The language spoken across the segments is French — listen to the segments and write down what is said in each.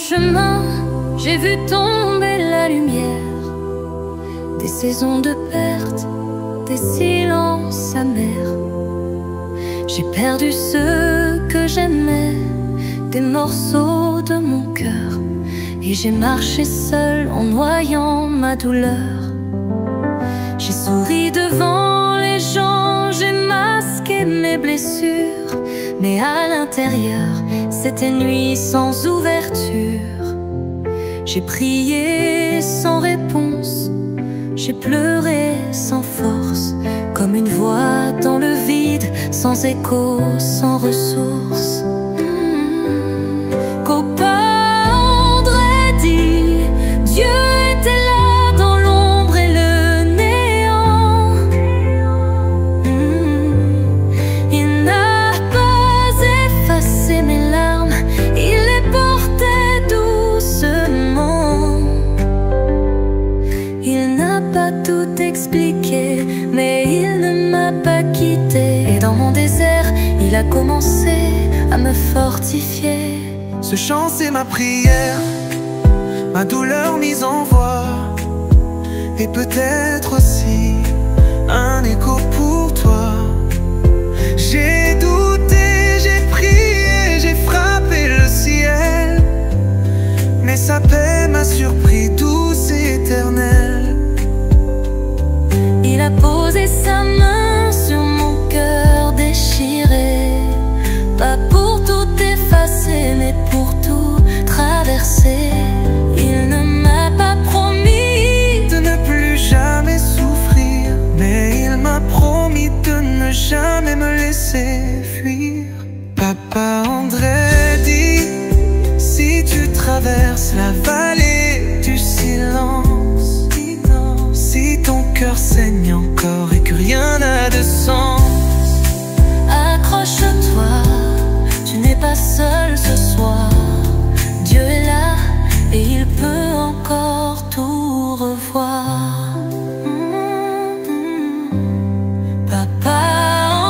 chemin, j'ai vu tomber la lumière, des saisons de perte, des silences amers. J'ai perdu ceux que j'aimais, des morceaux de mon cœur, et j'ai marché seul en noyant ma douleur. J'ai souri devant les gens, j'ai masqué mes blessures, mais à l'intérieur, c'était nuit sans ouverture. J'ai prié sans réponse, j'ai pleuré sans force, comme une voix dans le vide, sans écho, sans ressources. Copain André dit, Dieu était là dans l'ombre et le néant. Il n'a pas effacé mes larmes, il les portait doucement. Il n'a pas tout expliqué, mais il ne m'a pas quitté. Et dans mon désert, il a commencé à me fortifier. Ce chant c'est ma prière, ma douleur mise en voix, et peut-être aussi un écho pour toi. J'ai douté, j'ai prié, j'ai frappé le ciel, mais sa paix m'a surpris, douce et éternelle. Il a posé sa main sur mon cœur déchiré, pas pour tout effacer, mais pour tout traverser. Il ne m'a pas promis de ne plus jamais souffrir, mais il m'a promis de ne jamais me laisser fuir. Papa André dit, si tu traverses la vallée du silence, si ton cœur saigne encore et que rien n'a de sens, accroche-toi, tu n'es pas seul ce soir. Dieu est là et il peut encore tout revoir. Papa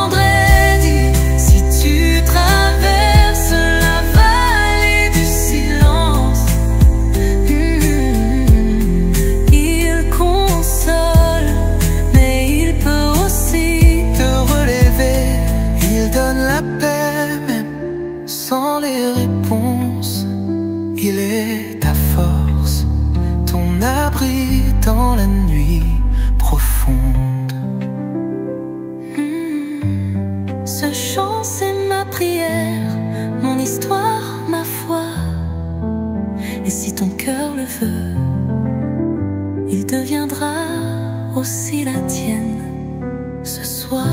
André dit, si tu traverses la vallée du silence, il console, mais il peut aussi te relever. Il donne la paix même sans les réponses. Il est ta force, ton abri dans la nuit profonde. Ce chant c'est ma prière, mon histoire, ma foi. Et si ton cœur le veut, il deviendra aussi la tienne ce soir.